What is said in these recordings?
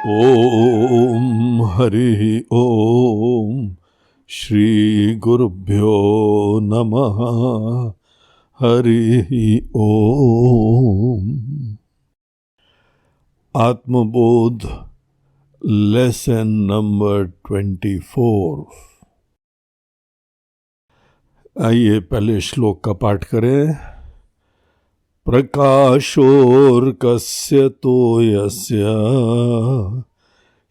ओम हरि ओम श्री गुरुभ्यो नमः। हरि ओम। आत्मबोध lesson number 24। आइए पहले श्लोक का पाठ करें। प्रकाशोर्कस्य तो यस्य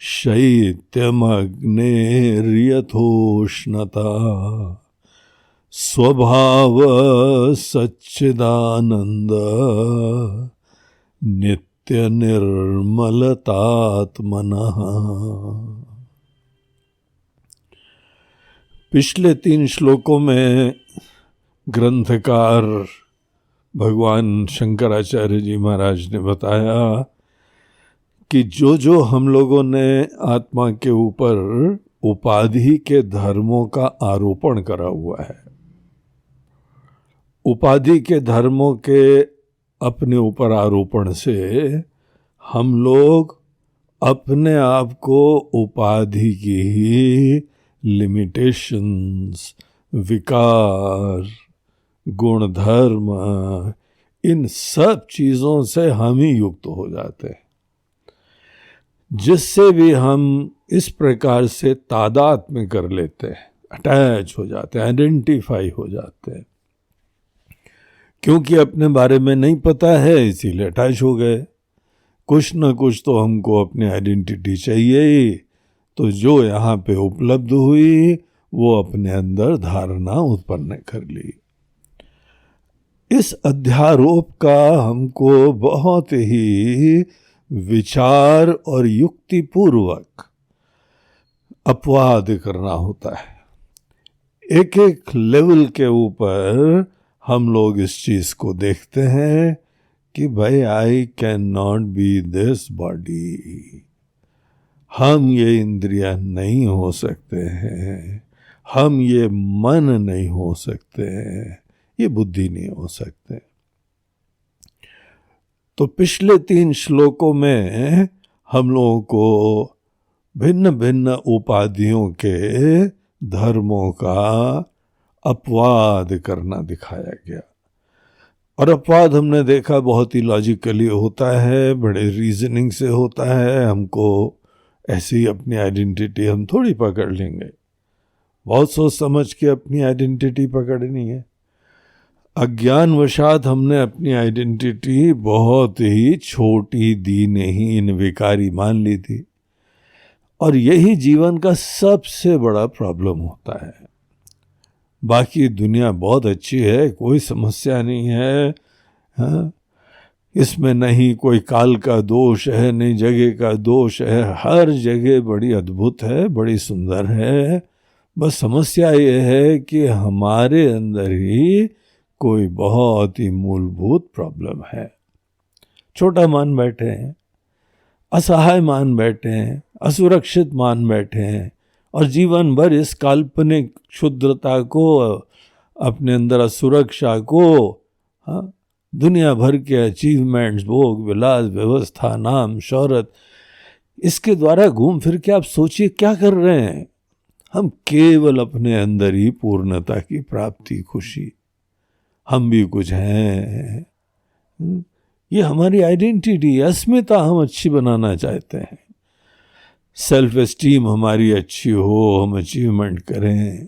शैत्यमग्नेर्यथोष्णता स्वभाव सच्चिदानंद नित्य निर्मलतात्मनः। पिछले 3 श्लोकों में ग्रंथकार भगवान शंकराचार्य जी महाराज ने बताया कि जो हम लोगों ने आत्मा के ऊपर उपाधि के धर्मों का आरोपण करा हुआ है, उपाधि के धर्मों के अपने ऊपर आरोपण से हम लोग अपने आप को उपाधि की ही लिमिटेशंस, विकार, गुण धर्म, इन सब चीजों से हम ही युक्त हो जाते हैं, जिससे भी हम इस प्रकार से तादात्म्य कर लेते हैं, अटैच हो जाते हैं, आइडेंटिफाई हो जाते हैं। क्योंकि अपने बारे में नहीं पता है इसीलिए अटैच हो गए। कुछ न कुछ तो हमको अपनी आइडेंटिटी चाहिए ही, तो जो यहाँ पे उपलब्ध हुई वो अपने अंदर धारणा उत्पन्न कर ली। इस अध्यारोप का हमको बहुत ही विचार और युक्तिपूर्वक अपवाद करना होता है। एक एक लेवल के ऊपर हम लोग इस चीज को देखते हैं कि भाई I can not be this body, हम ये इंद्रियां नहीं हो सकते हैं, हम ये मन नहीं हो सकते हैं, ये बुद्धि नहीं हो सकते। तो पिछले 3 श्लोकों में हम लोगों को भिन्न भिन्न उपाधियों के धर्मों का अपवाद करना दिखाया गया। और अपवाद हमने देखा बहुत ही लॉजिकली होता है, बड़े रीजनिंग से होता है। हमको ऐसे ही अपनी आइडेंटिटी हम थोड़ी पकड़ लेंगे, बहुत सोच समझ के अपनी आइडेंटिटी पकड़नी है। अज्ञानवशात हमने अपनी आइडेंटिटी बहुत ही छोटी दी नहीं, विकारी मान ली थी। और यही जीवन का सबसे बड़ा प्रॉब्लम होता है। बाकी दुनिया बहुत अच्छी है, कोई समस्या नहीं है, हाँ? इसमें नहीं कोई काल का दोष है, नहीं जगह का दोष है, हर जगह बड़ी अद्भुत है, बड़ी सुंदर है। बस समस्या ये है कि हमारे अंदर ही कोई बहुत ही मूलभूत प्रॉब्लम है। छोटा मान बैठे हैं, असहाय मान बैठे हैं, असुरक्षित मान बैठे हैं, और जीवन भर इस काल्पनिक क्षुद्रता को, अपने अंदर असुरक्षा को, हाँ, दुनिया भर के अचीवमेंट्स, भोग विलास, व्यवस्था, नाम, शोहरत, इसके द्वारा घूम फिर के आप सोचिए क्या कर रहे हैं। हम केवल अपने अंदर ही पूर्णता की प्राप्ति, खुशी, हम भी कुछ हैं, ये हमारी आइडेंटिटी, अस्मिता हम अच्छी बनाना चाहते हैं। सेल्फ एस्टीम हमारी अच्छी हो, हम अचीवमेंट करें।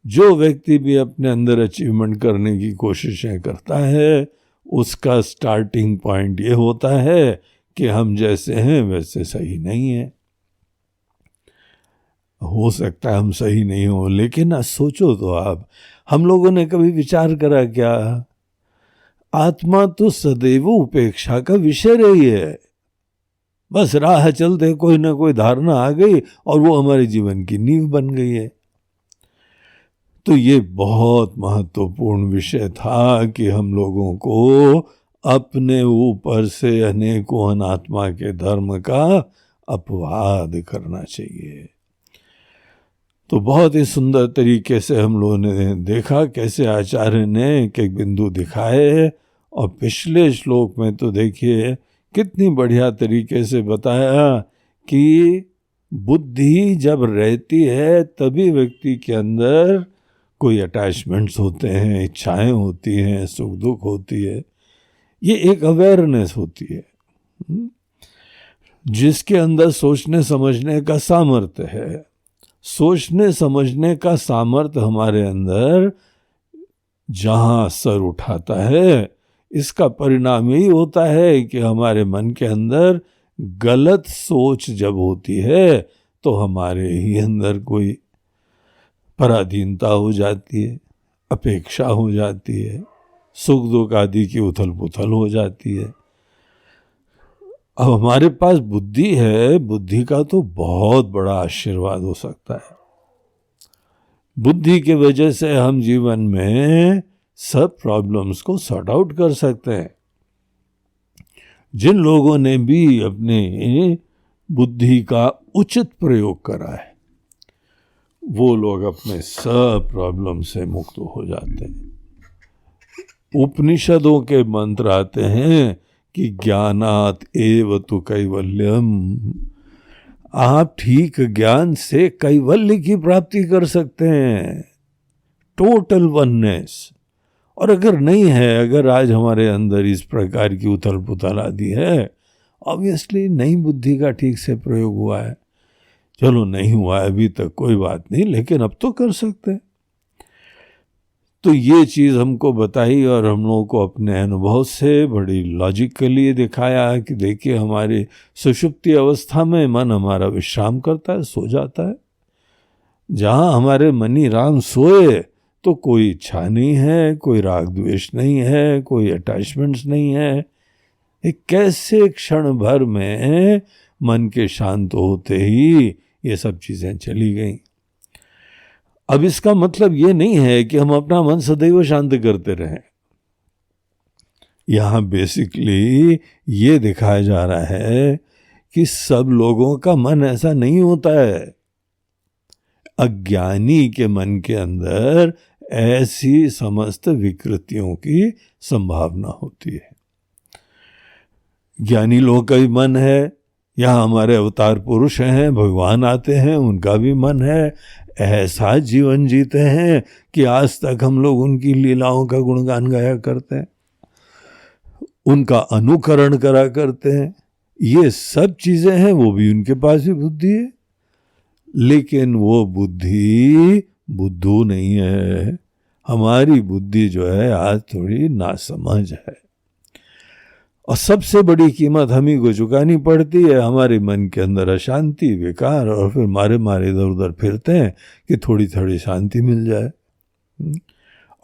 जो व्यक्ति भी अपने अंदर अचीवमेंट करने की कोशिशें करता है, उसका स्टार्टिंग पॉइंट ये होता है कि हम जैसे हैं वैसे सही नहीं है। हो सकता है हम सही नहीं हो, लेकिन सोचो तो आप, हम लोगों ने कभी विचार करा क्या? आत्मा तो सदैव उपेक्षा का विषय रही है। बस राह चलते कोई ना कोई धारणा आ गई और वो हमारे जीवन की नींव बन गई है। तो ये बहुत महत्वपूर्ण विषय था कि हम लोगों को अपने ऊपर से अनेकों अनात्मा के धर्म का अपवाद करना चाहिए। तो बहुत ही सुंदर तरीके से हम लोगों ने देखा कैसे आचार्य ने एक एक बिंदु दिखाए। और पिछले श्लोक में तो देखिए कितनी बढ़िया तरीके से बताया कि बुद्धि जब रहती है तभी व्यक्ति के अंदर कोई अटैचमेंट्स होते हैं, इच्छाएं होती हैं, सुख दुख होती है, ये एक अवेयरनेस होती है। जिसके अंदर सोचने समझने का सामर्थ्य है, सोचने समझने का सामर्थ्य हमारे अंदर जहां सर उठाता है, इसका परिणाम यही होता है कि हमारे मन के अंदर गलत सोच जब होती है तो हमारे ही अंदर कोई पराधीनता हो जाती है, अपेक्षा हो जाती है, सुख दुख आदि की उथल पुथल हो जाती है। अब हमारे पास बुद्धि है, बुद्धि का तो बहुत बड़ा आशीर्वाद हो सकता है। बुद्धि की वजह से हम जीवन में सब प्रॉब्लम्स को सॉर्ट आउट कर सकते हैं। जिन लोगों ने भी अपने बुद्धि का उचित प्रयोग करा है, वो लोग अपने सब प्रॉब्लम से मुक्त हो जाते हैं। उपनिषदों के मंत्र आते हैं कि ज्ञानात एव तु कैवल्यम, आप ठीक ज्ञान से कैवल्य की प्राप्ति कर सकते हैं, टोटल वननेस। और अगर नहीं है, अगर आज हमारे अंदर इस प्रकार की उथल पुथल आदि है, ऑब्वियसली नई बुद्धि का ठीक से प्रयोग हुआ है। चलो नहीं हुआ है अभी तक, कोई बात नहीं, लेकिन अब तो कर सकते हैं। तो ये चीज़ हमको बताई और हम लोगों को अपने अनुभव से बड़ी लॉजिकली दिखाया कि देखिए हमारी सुषुप्ति अवस्था में मन हमारा विश्राम करता है, सो जाता है। जहाँ हमारे मनी राम सोए तो कोई इच्छा नहीं है, कोई राग द्वेष नहीं है, कोई अटैचमेंट्स नहीं है। एक कैसे क्षण भर में मन के शांत होते ही ये सब चीज़ें चली गई। अब इसका मतलब ये नहीं है कि हम अपना मन सदैव शांत करते रहें। यहाँ बेसिकली ये दिखाया जा रहा है कि सब लोगों का मन ऐसा नहीं होता है। अज्ञानी के मन के अंदर ऐसी समस्त विकृतियों की संभावना होती है। ज्ञानी लोगों का भी मन है, यहाँ हमारे अवतार पुरुष हैं, भगवान आते हैं, उनका भी मन है, ऐसा जीवन जीते हैं कि आज तक हम लोग उनकी लीलाओं का गुणगान गाया करते हैं, उनका अनुकरण करा करते हैं। ये सब चीजें हैं, वो भी उनके पास भी बुद्धि है, लेकिन वो बुद्धि बुद्धू नहीं है। हमारी बुद्धि जो है आज थोड़ी नासमझ है, और सबसे बड़ी कीमत हम ही को चुकानी पड़ती है। हमारे मन के अंदर अशांति, विकार, और फिर मारे मारे इधर उधर फिरते हैं कि थोड़ी थोड़ी शांति मिल जाए।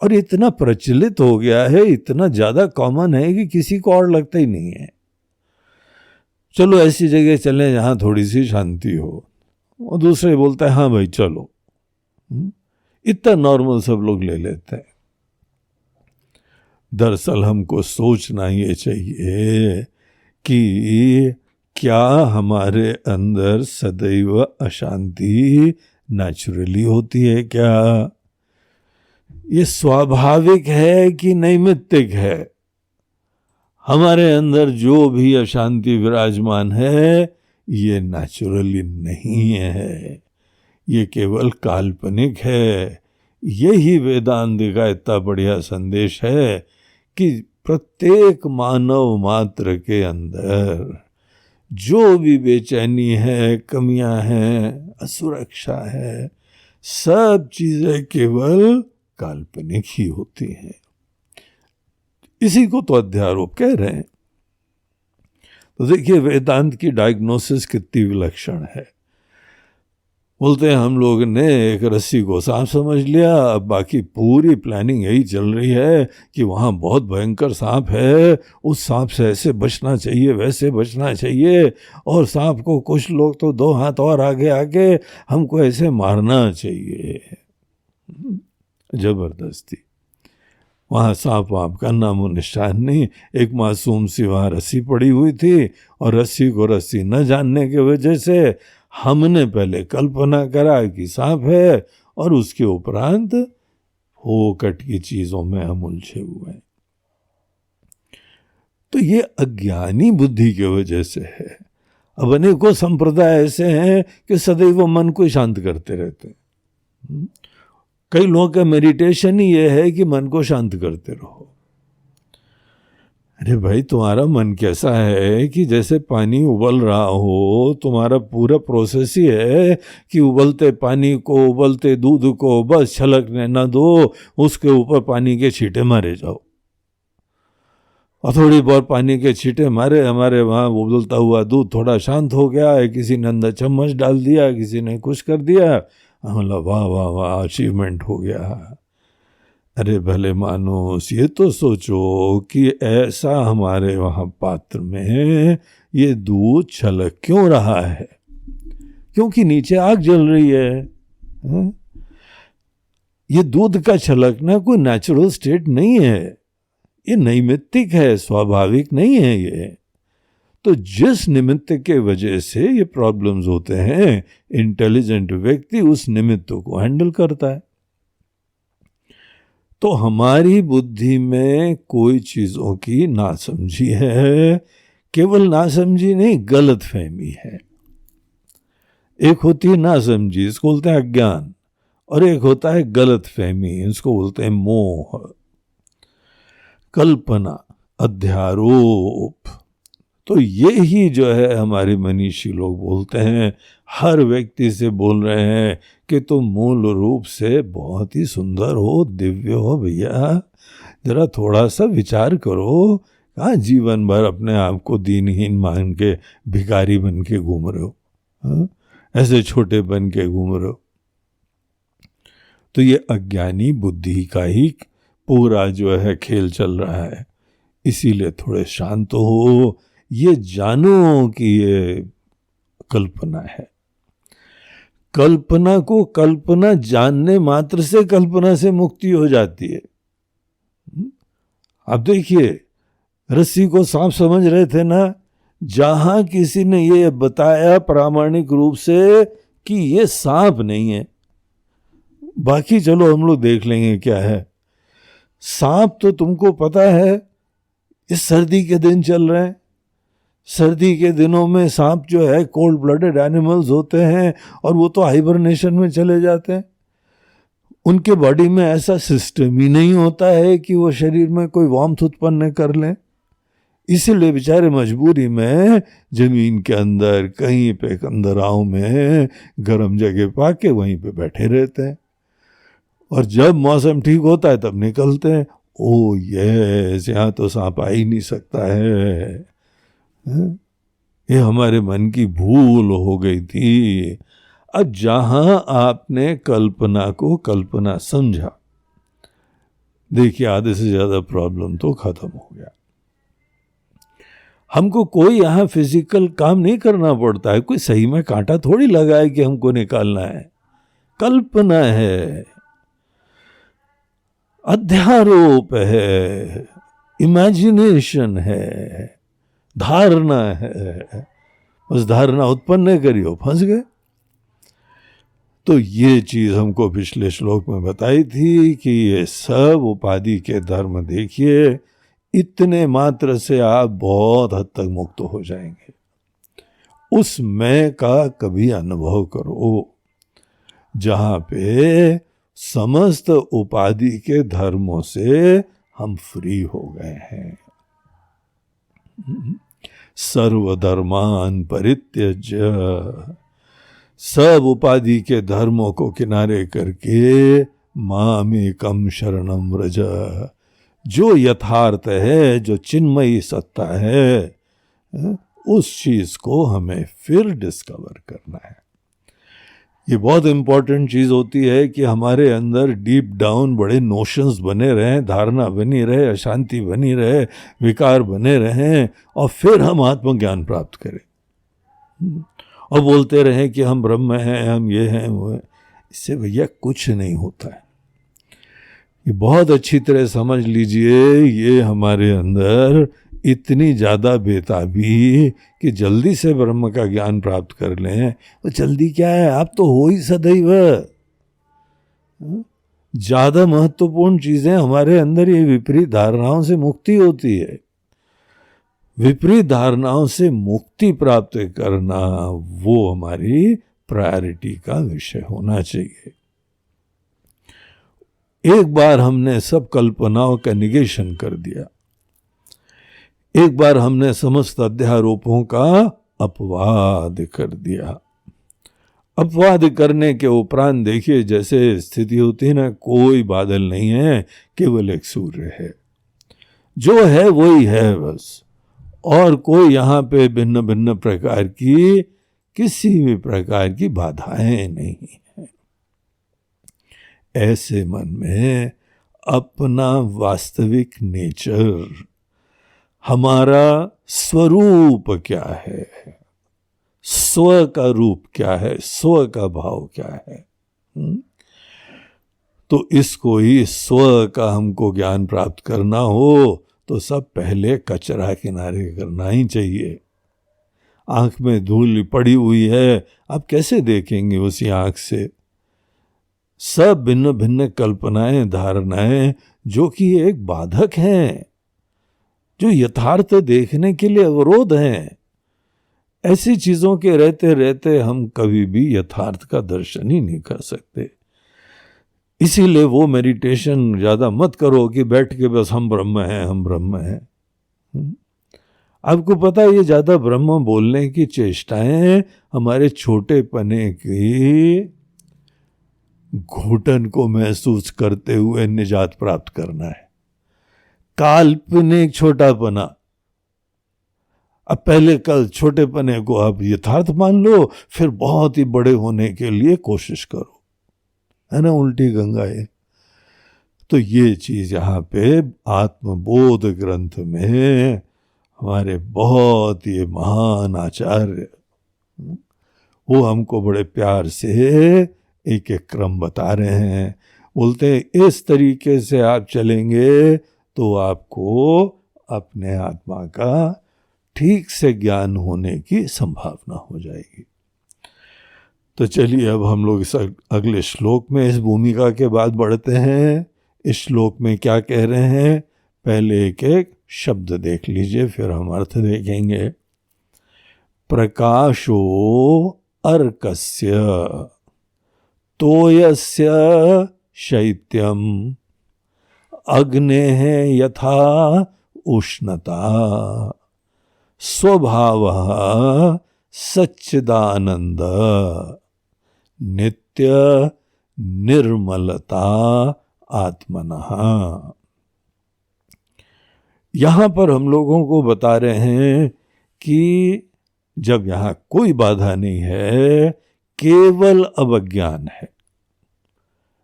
और इतना प्रचलित हो गया है, इतना ज़्यादा कॉमन है कि किसी को और लगता ही नहीं है। चलो ऐसी जगह चलें जहाँ थोड़ी सी शांति हो, और दूसरे बोलते हैं हाँ भाई चलो। इतना नॉर्मल सब लोग ले लेते हैं। दरअसल हमको सोचना ये चाहिए कि क्या हमारे अंदर सदैव अशांति नेचुरली होती है? क्या ये स्वाभाविक है कि नैमित्तिक है? हमारे अंदर जो भी अशांति विराजमान है ये नेचुरली नहीं है, ये केवल काल्पनिक है। यही वेदांत का इतना बढ़िया संदेश है कि प्रत्येक मानव मात्र के अंदर जो भी बेचैनी है, कमियां हैं, असुरक्षा है, सब चीजें केवल काल्पनिक ही होती हैं। इसी को तो अध्यारोप कह रहे हैं। तो देखिए वेदांत की डायग्नोसिस कितनी विलक्षण है। बोलते हैं हम लोग ने एक रस्सी को सांप समझ लिया, अब बाकी पूरी प्लानिंग यही चल रही है कि वहाँ बहुत भयंकर सांप है, उस सांप से ऐसे बचना चाहिए, वैसे बचना चाहिए, और सांप को कुछ लोग तो 2 हाथ और आगे आगे हमको ऐसे मारना चाहिए। जबरदस्ती। वहाँ सांप वाप का नामो निशान नहीं। एक मासूम सी वहाँ रस्सी पड़ी हुई थी, और रस्सी को रस्सी न जानने की वजह से हमने पहले कल्पना करा कि सांप है, और उसके उपरांत फोकट की चीजों में हम उलझे हुए हैं। तो ये अज्ञानी बुद्धि की वजह से है। अब अनेकों संप्रदाय ऐसे हैं कि सदैव मन को शांत करते रहते हैं। कई लोगों का मेडिटेशन ही यह है कि मन को शांत करते रहो। अरे भाई, तुम्हारा मन कैसा है कि जैसे पानी उबल रहा हो, तुम्हारा पूरा प्रोसेस ही है कि उबलते पानी को, उबलते दूध को बस छलकने ना दो, उसके ऊपर पानी के छींटे मारे जाओ। और थोड़ी बहुत पानी के छींटे मारे, हमारे वहाँ उबलता हुआ दूध थोड़ा शांत हो गया है, किसी ने अंदर चम्मच डाल दिया, किसी ने कुछ कर दिया, मतलब वाह वाह वाह, अचीवमेंट हो गया। अरे भले मानुस, ये तो सोचो कि ऐसा हमारे वहाँ पात्र में ये दूध छलक क्यों रहा है? क्योंकि नीचे आग जल रही है। ये दूध का छलकना कोई नेचुरल स्टेट नहीं है, ये नैमित्तिक है, स्वाभाविक नहीं है ये। तो जिस निमित्त के वजह से ये प्रॉब्लम्स होते हैं, इंटेलिजेंट व्यक्ति उस निमित्त को हैंडल करता है। तो हमारी बुद्धि में कोई चीजों की नासमझी है, केवल नासमझी नहीं, गलत फहमी है। एक होती है नासमझी, इसको बोलते हैं अज्ञान, और एक होता है गलत फहमी, इसको बोलते हैं मोह। कल्पना, अध्यारोप, तो ये ही जो है हमारे मनीषी लोग बोलते हैं, हर व्यक्ति से बोल रहे हैं कि तुम मूल रूप से बहुत ही सुंदर हो, दिव्य हो भैया, जरा थोड़ा सा विचार करो। कहाँ जीवन भर अपने आप को दीनहीन मान के भिखारी बन के घूम रहे हो, हाँ? ऐसे छोटे बन के घूम रहे हो। तो ये अज्ञानी बुद्धि का ही पूरा जो है खेल चल रहा है। इसीलिए थोड़े शांत हो, ये जानो कि ये कल्पना है। कल्पना को कल्पना जानने मात्र से कल्पना से मुक्ति हो जाती है। अब देखिए, रस्सी को सांप समझ रहे थे ना, जहां किसी ने ये बताया प्रामाणिक रूप से कि ये सांप नहीं है, बाकी चलो हम लोग देख लेंगे क्या है। सांप तो तुमको पता है, इस सर्दी के दिन चल रहे हैं, सर्दी के दिनों में सांप जो है कोल्ड ब्लडेड एनिमल्स होते हैं, और वो तो हाइबरनेशन में चले जाते हैं। उनके बॉडी में ऐसा सिस्टम ही नहीं होता है कि वो शरीर में कोई वार्मथ उत्पन्न कर लें। इसीलिए बेचारे मजबूरी में जमीन के अंदर कहीं पे कंदराओं में गर्म जगह पाके वहीं पे बैठे रहते हैं, और जब मौसम ठीक होता है तब निकलते हैं। ओ यस, यहाँ तो सांप आ ही नहीं सकता है। ये हमारे मन की भूल हो गई थी। अब जहां आपने कल्पना को कल्पना समझा, देखिए आधे से ज्यादा प्रॉब्लम तो खत्म हो गया। हमको कोई यहां फिजिकल काम नहीं करना पड़ता है, कोई सही में कांटा थोड़ी लगा है कि हमको निकालना है। कल्पना है, अध्यारोप है, इमेजिनेशन है, धारणा है। उस धारणा उत्पन्न करियो, फंस गए। तो ये चीज हमको पिछले श्लोक में बताई थी कि ये सब उपाधि के धर्म देखिए, इतने मात्र से आप बहुत हद तक मुक्त हो जाएंगे। उस मैं का कभी अनुभव करो जहां पे समस्त उपाधि के धर्मों से हम फ्री हो गए हैं। सर्वधर्मान परित्यज्य, सब उपाधि के धर्मों को किनारे करके मामेकम शरणम व्रज, जो यथार्थ है, जो चिन्मयी सत्ता है, उस चीज को हमें फिर डिस्कवर करना है। ये बहुत इंपॉर्टेंट चीज होती है कि हमारे अंदर डीप डाउन बड़े नोशंस बने रहें, धारणा बनी रहे, अशांति बनी रहे, विकार बने रहें, और फिर हम आत्मज्ञान प्राप्त करें और बोलते रहें कि हम ब्रह्म हैं, हम ये हैं वो हैं। इससे भैया कुछ नहीं होता है। ये बहुत अच्छी तरह समझ लीजिए, ये हमारे अंदर इतनी ज़्यादा बेताबी कि जल्दी से ब्रह्म का ज्ञान प्राप्त कर लें। तो जल्दी क्या है, आप तो हो ही सदैव। ज़्यादा महत्वपूर्ण चीज़ें हमारे अंदर ये विपरीत धारणाओं से मुक्ति होती है। विपरीत धारणाओं से मुक्ति प्राप्त करना वो हमारी प्रायोरिटी का विषय होना चाहिए। एक बार हमने सब कल्पनाओं का निगेशन कर दिया, एक बार हमने समस्त अध्यारोपों का अपवाद कर दिया। अपवाद करने के उपरांत देखिए जैसे स्थिति होती है ना, कोई बादल नहीं है, केवल एक सूर्य है, जो है वही है बस, और कोई यहाँ पे भिन्न भिन्न प्रकार की किसी भी प्रकार की बाधाएं नहीं है। ऐसे मन में अपना वास्तविक नेचर, हमारा स्वरूप क्या है, स्व का रूप क्या है, स्व का भाव क्या है, तो इसको ही स्व का हमको ज्ञान प्राप्त करना हो तो सब पहले कचरा किनारे करना ही चाहिए। आंख में धूल पड़ी हुई है, आप कैसे देखेंगे उसी आंख से? सब भिन्न भिन्न कल्पनाएं, धारणाएं जो कि एक बाधक हैं, जो यथार्थ देखने के लिए अवरोध हैं, ऐसी चीजों के रहते रहते हम कभी भी यथार्थ का दर्शन ही नहीं कर सकते। इसीलिए वो मेडिटेशन ज्यादा मत करो कि बैठ के बस हम ब्रह्म हैं, हम ब्रह्म हैं। आपको पता है ये ज्यादा ब्रह्म बोलने की चेष्टाएं हमारे छोटे पने की घुटन को महसूस करते हुए निजात प्राप्त करना है। काल्पनिक छोटापना, अब पहले कल छोटे पने को आप यथार्थ मान लो, फिर बहुत ही बड़े होने के लिए कोशिश करो, है ना, उल्टी गंगा है। तो ये चीज यहाँ पे आत्मबोध ग्रंथ में हमारे बहुत ही महान आचार्य वो हमको बड़े प्यार से एक एक क्रम बता रहे हैं। बोलते हैं इस तरीके से आप चलेंगे तो आपको अपने आत्मा का ठीक से ज्ञान होने की संभावना हो जाएगी। तो चलिए अब हम लोग इस अगले श्लोक में इस भूमिका के बाद बढ़ते हैं। इस श्लोक में क्या कह रहे हैं, पहले एक एक शब्द देख लीजिए, फिर हम अर्थ देखेंगे। प्रकाशो अर्कस्य तोयस्य शैत्यम अग्नेः यथा उष्णता स्वभावः सच्चिदानंद नित्य निर्मलता आत्मनः। यहां पर हम लोगों को बता रहे हैं कि जब यहां कोई बाधा नहीं है, केवल अवज्ञान है,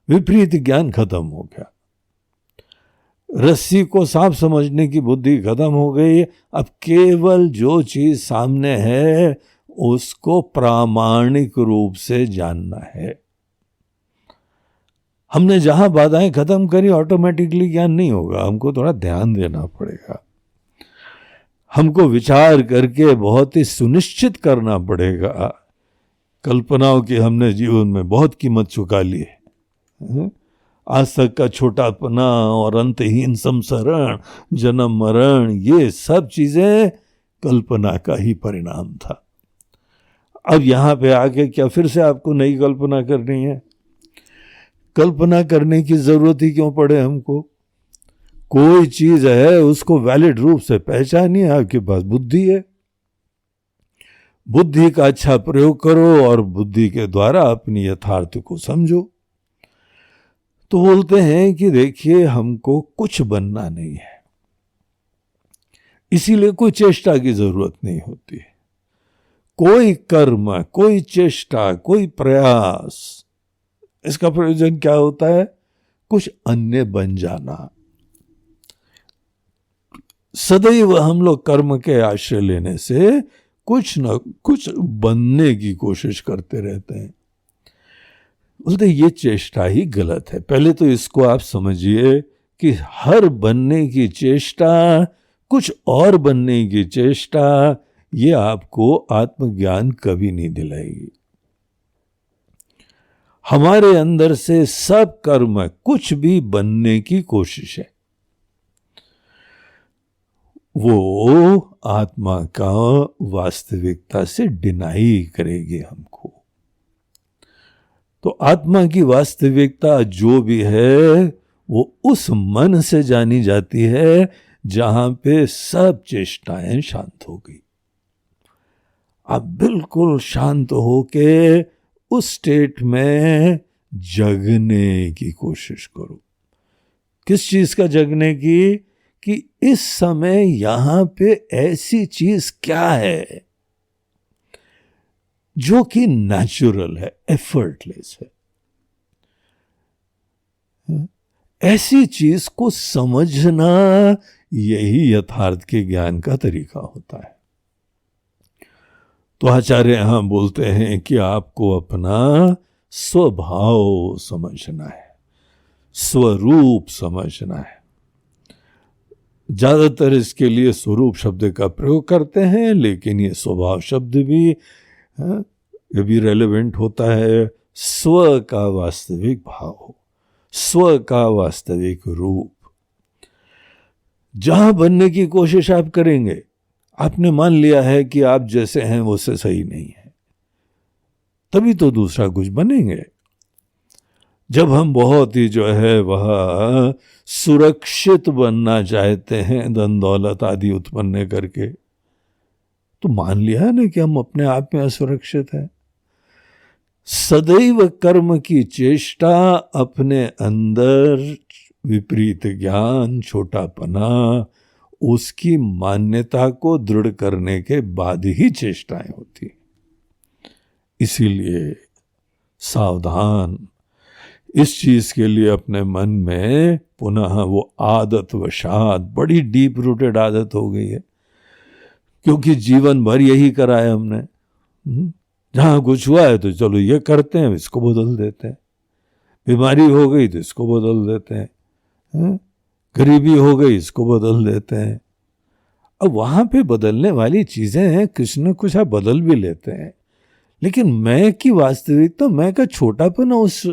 विपरीत ज्ञान खत्म हो गया, रस्सी को सांप समझने की बुद्धि खत्म हो गई। अब केवल जो चीज सामने है उसको प्रामाणिक रूप से जानना है। हमने जहां बाधाएं खत्म करी, ऑटोमेटिकली ज्ञान नहीं होगा, हमको थोड़ा ध्यान देना पड़ेगा, हमको विचार करके बहुत ही सुनिश्चित करना पड़ेगा। कल्पनाओं की हमने जीवन में बहुत कीमत चुका ली है। आज तक का छोटापना और अंतहीन संसरण, जन्म मरण, ये सब चीजें कल्पना का ही परिणाम था। अब यहां पे आके क्या फिर से आपको नई कल्पना करनी है? कल्पना करने की जरूरत ही क्यों पड़े हमको? कोई चीज है उसको वैलिड रूप से पहचानिए, आपके पास बुद्धि है, बुद्धि का अच्छा प्रयोग करो और बुद्धि के द्वारा अपनी यथार्थ को समझो। तो बोलते हैं कि देखिए हमको कुछ बनना नहीं है, इसीलिए कोई चेष्टा की जरूरत नहीं होती है। कोई कर्म, कोई चेष्टा, कोई प्रयास, इसका प्रयोजन क्या होता है? कुछ अन्य बन जाना। सदैव हम लोग कर्म के आश्रय लेने से कुछ न कुछ बनने की कोशिश करते रहते हैं। बोलते ये चेष्टा ही गलत है। पहले तो इसको आप समझिए कि हर बनने की चेष्टा, कुछ और बनने की चेष्टा, ये आपको आत्मज्ञान कभी नहीं दिलाएगी। हमारे अंदर से सब कर्म कुछ भी बनने की कोशिश है। वो आत्मा का वास्तविकता से डिनाई करेगी हमको। तो आत्मा की वास्तविकता जो भी है वो उस मन से जानी जाती है जहां पे सब चेष्टाएं शांत हो गई। आप बिल्कुल शांत होके उस स्टेट में जगने की कोशिश करो। किस चीज का जगने की? कि इस समय यहां पे ऐसी चीज क्या है जो कि नेचुरल है, एफर्टलेस है। ऐसी चीज को समझना यही यथार्थ के ज्ञान का तरीका होता है। तो आचार्य यहां बोलते हैं कि आपको अपना स्वभाव समझना है, स्वरूप समझना है। ज्यादातर इसके लिए स्वरूप शब्द का प्रयोग करते हैं, लेकिन ये स्वभाव शब्द भी ये भी रेलेवेंट होता है। स्व का वास्तविक भाव, स्व का वास्तविक रूप। जहां बनने की कोशिश आप करेंगे, आपने मान लिया है कि आप जैसे हैं वो से सही नहीं है, तभी तो दूसरा कुछ बनेंगे। जब हम बहुत ही जो है वह सुरक्षित बनना चाहते हैं, धन दौलत आदि उत्पन्न करके, तो मान लिया ना कि हम अपने आप में असुरक्षित हैं। सदैव कर्म की चेष्टा अपने अंदर विपरीत ज्ञान, छोटापना, उसकी मान्यता को दृढ़ करने के बाद ही चेष्टाएं होती। इसीलिए सावधान। इस चीज के लिए अपने मन में पुनः वो आदत वशात, बड़ी डीप रूटेड आदत हो गई है, क्योंकि जीवन भर यही करा है हमने। जहां कुछ हुआ है तो चलो ये करते हैं, इसको बदल देते हैं। बीमारी हो गई तो इसको बदल देते हैं, गरीबी हो गई इसको बदल देते हैं। अब वहां पे बदलने वाली चीजें हैं, कुछ न कुछ आप बदल भी लेते हैं, लेकिन मैं की वास्तविकता, मैं का छोटापन उस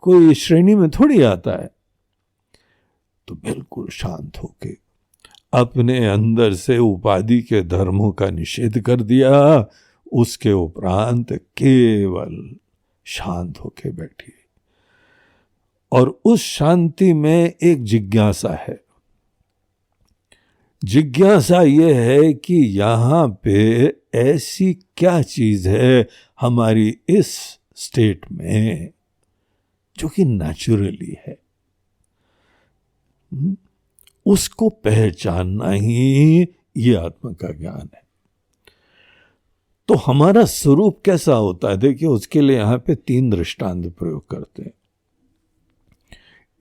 कोई श्रेणी में थोड़ी आता है। तो बिल्कुल शांत होके अपने अंदर से उपाधि के धर्मों का निषेध कर दिया, उसके उपरांत केवल शांत होके बैठिए। और उस शांति में एक जिज्ञासा है। जिज्ञासा ये है कि यहां पे ऐसी क्या चीज है हमारी इस स्टेट में जो कि नेचुरली है, उसको पहचानना ही ये आत्मा का ज्ञान है। तो हमारा स्वरूप कैसा होता है, देखिए उसके लिए यहां पे 3 दृष्टांत प्रयोग करते हैं।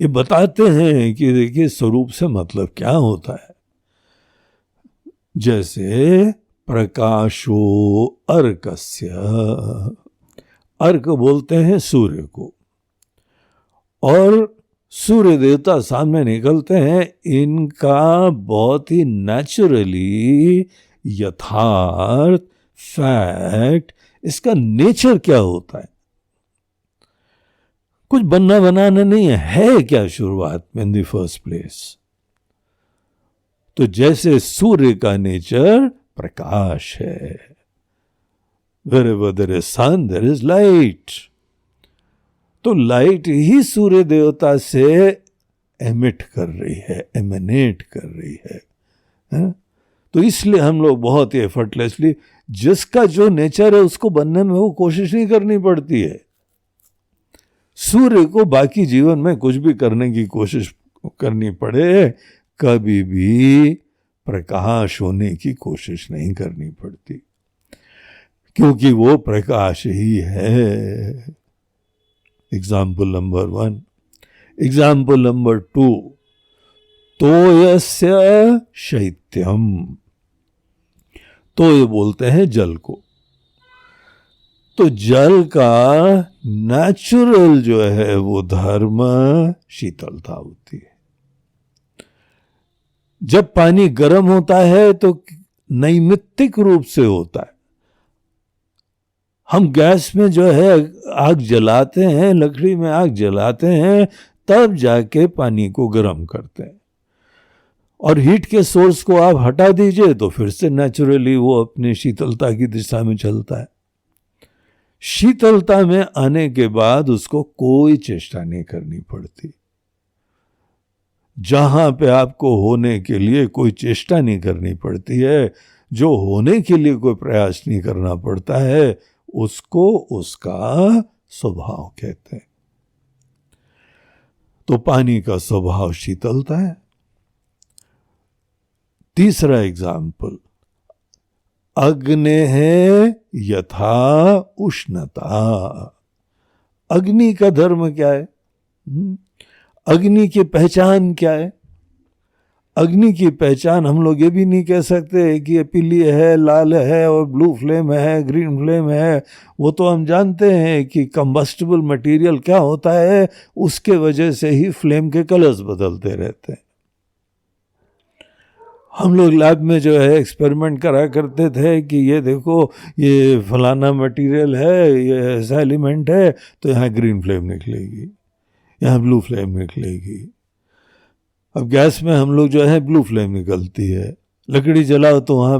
ये बताते हैं कि देखिए स्वरूप से मतलब क्या होता है। जैसे प्रकाशो अर्कस्य, अर्क बोलते हैं सूर्य को, और सूर्य देवता सामने निकलते हैं, इनका बहुत ही नेचुरली यथार्थ फैक्ट, इसका नेचर क्या होता है, कुछ बनना बनाना नहीं है क्या शुरुआत में, इन द फर्स्ट प्लेस। तो जैसे सूर्य का नेचर प्रकाश है, wherever there is sun there is light, तो लाइट ही सूर्य देवता से एमिट कर रही है, एमिनेट कर रही है? तो इसलिए हम लोग बहुत ही एफर्टलेसली, जिसका जो नेचर है उसको बनने में वो कोशिश नहीं करनी पड़ती है। सूर्य को बाकी जीवन में कुछ भी करने की कोशिश करनी पड़े, कभी भी प्रकाश होने की कोशिश नहीं करनी पड़ती, क्योंकि वो प्रकाश ही है। Example number 1। Example number 2, तोयस्य शैत्यम। तो ये बोलते हैं जल को। तो जल का नेचुरल जो है वो धर्म शीतलता होती है। जब पानी गर्म होता है तो नैमित्तिक रूप से होता है। हम गैस में जो है आग जलाते हैं, लकड़ी में आग जलाते हैं, तब जाके पानी को गर्म करते हैं। और हीट के सोर्स को आप हटा दीजिए तो फिर से नेचुरली वो अपनी शीतलता की दिशा में चलता है। शीतलता में आने के बाद उसको कोई चेष्टा नहीं करनी पड़ती। जहां पे आपको होने के लिए कोई चेष्टा नहीं करनी पड़ती है, जो होने के लिए कोई प्रयास नहीं करना पड़ता है, उसको उसका स्वभाव कहते हैं। तो पानी का स्वभाव शीतलता है। तीसरा एग्जाम्पल, अग्ने है यथा उष्णता। अग्नि का धर्म क्या है? अग्नि की पहचान क्या है? अग्नि की पहचान हम लोग ये भी नहीं कह सकते कि ये पीली है, लाल है और ब्लू फ्लेम है, ग्रीन फ्लेम है। वो तो हम जानते हैं कि कंबस्टिबल मटेरियल क्या होता है, उसके वजह से ही फ्लेम के कलर्स बदलते रहते हैं। हम लोग लैब में जो है एक्सपेरिमेंट करा करते थे कि ये देखो ये फलाना मटेरियल है, ये ऐसा एलिमेंट है, तो यहाँ ग्रीन फ्लेम निकलेगी, यहाँ ब्लू फ्लेम निकलेगी। अब गैस में हम लोग जो है ब्लू फ्लेम निकलती है, लकड़ी जलाओ तो वहाँ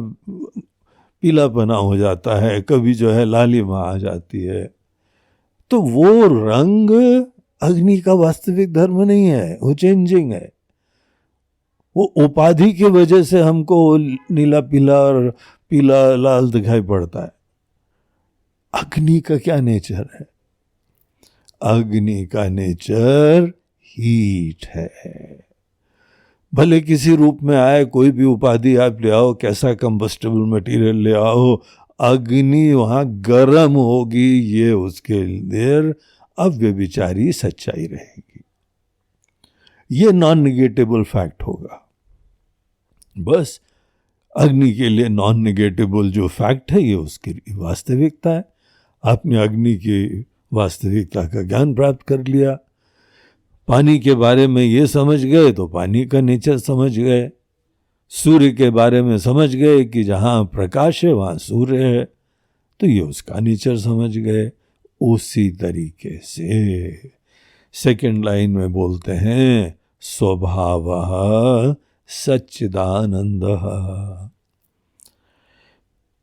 पीलापना हो जाता है, कभी जो है लालिमा आ जाती है। तो वो रंग अग्नि का वास्तविक धर्म नहीं है, वो चेंजिंग है। वो उपाधि की वजह से हमको नीला पीला और पीला लाल दिखाई पड़ता है। अग्नि का क्या नेचर है? अग्नि का नेचर हीट है। भले किसी रूप में आए, कोई भी उपाधि आप ले आओ, कैसा कंबस्टिबल मटेरियल ले आओ, अग्नि वहां गर्म होगी, ये उसके देर अव्यभिचारी सच्चाई रहेगी। ये नॉन निगेटिबल फैक्ट होगा। बस अग्नि के लिए नॉन निगेटिबल जो फैक्ट है, ये उसकी वास्तविकता है। आपने अग्नि की वास्तविकता का ज्ञान प्राप्त कर लिया। पानी के बारे में ये समझ गए तो पानी का नेचर समझ गए। सूर्य के बारे में समझ गए कि जहाँ प्रकाश है वहाँ सूर्य है, तो ये उसका नेचर समझ गए। उसी तरीके से सेकंड लाइन में बोलते हैं स्वभावः सच्चिदानंदः।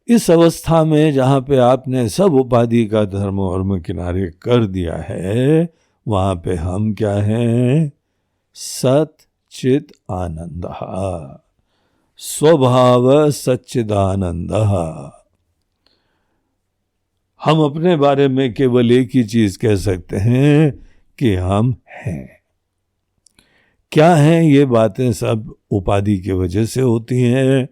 इस अवस्था में जहाँ पे आपने सब उपाधि का धर्म वर्म किनारे कर दिया है, वहाँ पे हम क्या हैं? सत चित आनंदः, स्वभाव सच्चिदानंदः। हम अपने बारे में केवल एक ही चीज कह सकते हैं कि हम हैं। क्या हैं ये बातें? सब उपाधि की वजह से होती हैं।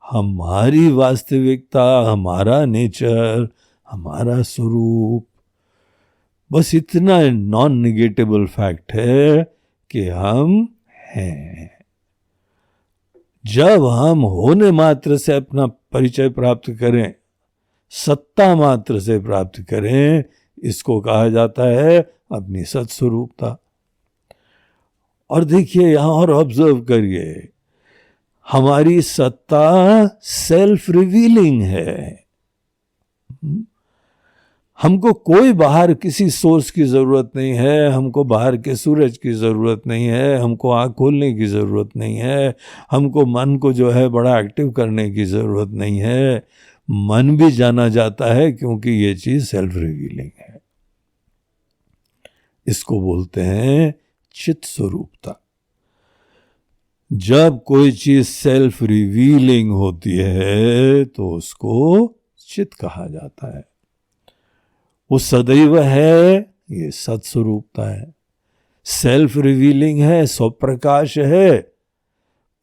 हमारी वास्तविकता, हमारा नेचर, हमारा स्वरूप, बस इतना नॉन निगेटिबल फैक्ट है कि हम हैं। जब हम होने मात्र से अपना परिचय प्राप्त करें, सत्ता मात्र से प्राप्त करें, इसको कहा जाता है अपनी सत्स्वरूपता। और देखिए यहां और ऑब्जर्व करिए, हमारी सत्ता सेल्फ रिवीलिंग है। हमको कोई बाहर किसी सोर्स की जरूरत नहीं है, हमको बाहर के सूरज की जरूरत नहीं है, हमको आँख खोलने की जरूरत नहीं है, हमको मन को जो है बड़ा एक्टिव करने की जरूरत नहीं है। मन भी जाना जाता है क्योंकि ये चीज सेल्फ रिवीलिंग है। इसको बोलते हैं चित स्वरूपता। जब कोई चीज सेल्फ रिवीलिंग होती है तो उसको चित कहा जाता है। वो सदैव है, ये सत्स्वरूपता है। सेल्फ रिवीलिंग है, स्वप्रकाश है,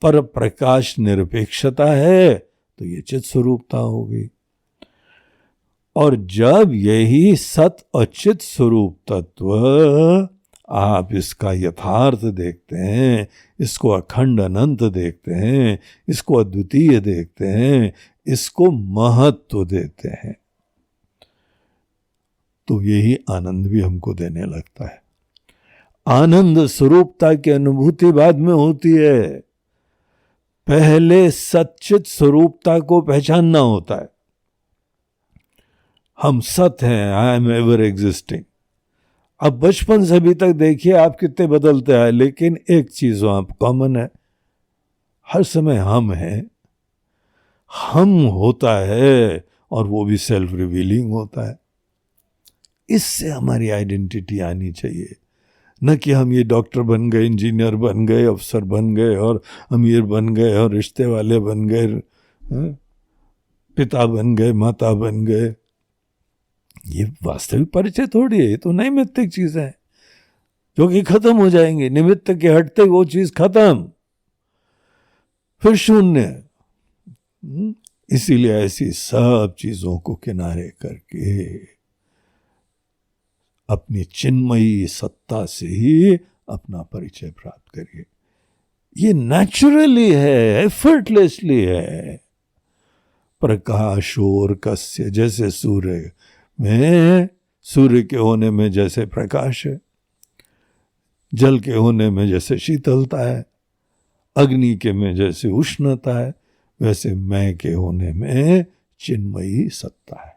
पर प्रकाश निरपेक्षता है, तो ये चित स्वरूपता होगी। और जब यही सत और चित स्वरूप तत्व आप इसका यथार्थ देखते हैं, इसको अखंड अनंत देखते हैं, इसको अद्वितीय देखते हैं, इसको महत्व देते हैं, तो यही आनंद भी हमको देने लगता है। आनंद स्वरूपता की अनुभूति बाद में होती है। पहले सच्चित स्वरूपता को पहचानना होता है। हम सत हैं, आई एम एवर एग्जिस्टिंग। अब बचपन से अभी तक देखिए आप कितने बदलते आए, लेकिन एक चीज वहां कॉमन है, हर समय हम हैं, हम होता है और वो भी सेल्फ रिवीलिंग होता है। इससे हमारी आइडेंटिटी आनी चाहिए, न कि हम ये डॉक्टर बन गए, इंजीनियर बन गए, अफसर बन गए और अमीर बन गए और रिश्ते वाले बन गए, पिता बन गए, माता बन गए। ये वास्तविक परिचय थोड़ी है, ये तो नैमित्तिक चीजें हैं जो कि खत्म हो जाएंगे। निमित्त के हटते वो चीज खत्म, फिर शून्य। इसीलिए ऐसी सब चीजों को किनारे करके अपनी चिन्मयी सत्ता से ही अपना परिचय प्राप्त करिए। ये नेचुरली है, एफर्टलेसली है। प्रकाशोर कस्य, जैसे सूर्य में, सूर्य के होने में जैसे प्रकाश है, जल के होने में जैसे शीतलता है, अग्नि के में जैसे उष्णता है, वैसे मैं के होने में चिन्मयी सत्ता है।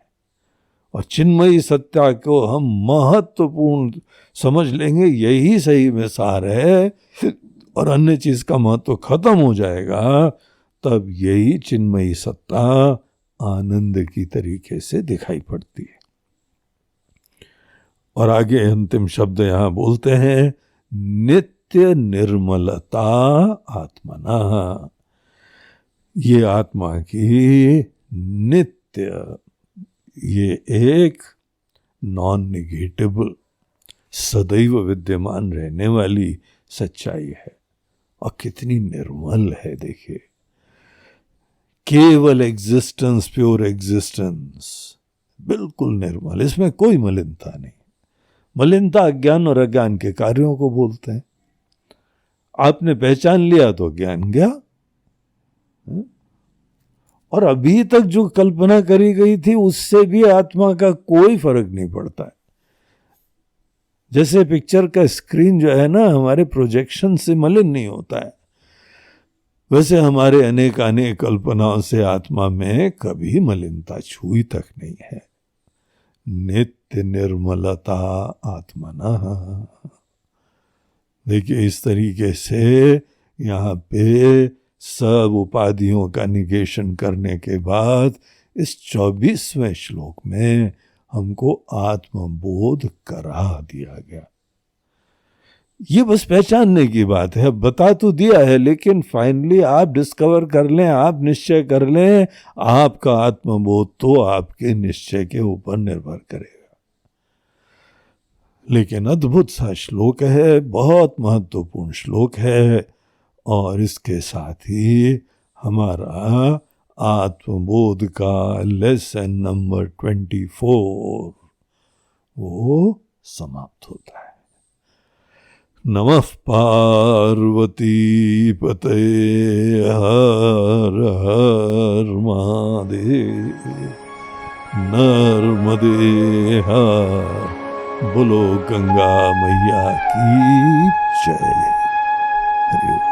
और चिन्मयी सत्ता को हम महत्वपूर्ण समझ लेंगे, यही सही में सार है, और अन्य चीज का महत्व खत्म हो जाएगा। तब यही चिन्मयी सत्ता आनंद की तरीके से दिखाई पड़ती है। और आगे अंतिम शब्द यहां बोलते हैं, नित्य निर्मलता आत्मना। ये आत्मा की नित्य, ये एक नॉन निगेटिबल, सदैव विद्यमान रहने वाली सच्चाई है। और कितनी निर्मल है, देखिए, केवल एग्जिस्टेंस, प्योर एग्जिस्टेंस, बिल्कुल निर्मल, इसमें कोई मलिनता नहीं। मलिनता अज्ञान और अज्ञान के कार्यों को बोलते हैं। आपने पहचान लिया तो ज्ञान गया, और अभी तक जो कल्पना करी गई थी उससे भी आत्मा का कोई फर्क नहीं पड़ता है। जैसे पिक्चर का स्क्रीन जो है ना, हमारे प्रोजेक्शन से मलिन नहीं होता है, वैसे हमारे अनेक अनेक कल्पनाओं से आत्मा में कभी मलिनता छुई तक नहीं है। नित्य निर्मलता आत्मना। देखिए, इस तरीके से यहाँ पे सब उपाधियों का निगेशन करने के बाद इस 24वें श्लोक में हमको आत्मबोध करा दिया गया। ये बस पहचानने की बात है, बता तो दिया है, लेकिन फाइनली आप डिस्कवर कर लें, आप निश्चय कर लें, आपका आत्मबोध तो आपके निश्चय के ऊपर निर्भर करेगा। लेकिन अद्भुत सा श्लोक है, बहुत महत्वपूर्ण श्लोक है, और इसके साथ ही हमारा आत्मबोध का लेसन नंबर 24 वो समाप्त होता है। नमः पार्वती पते, हर हर महादेव, नर्मदे हर, बोलो गंगा मैया की जय। हरि ओम।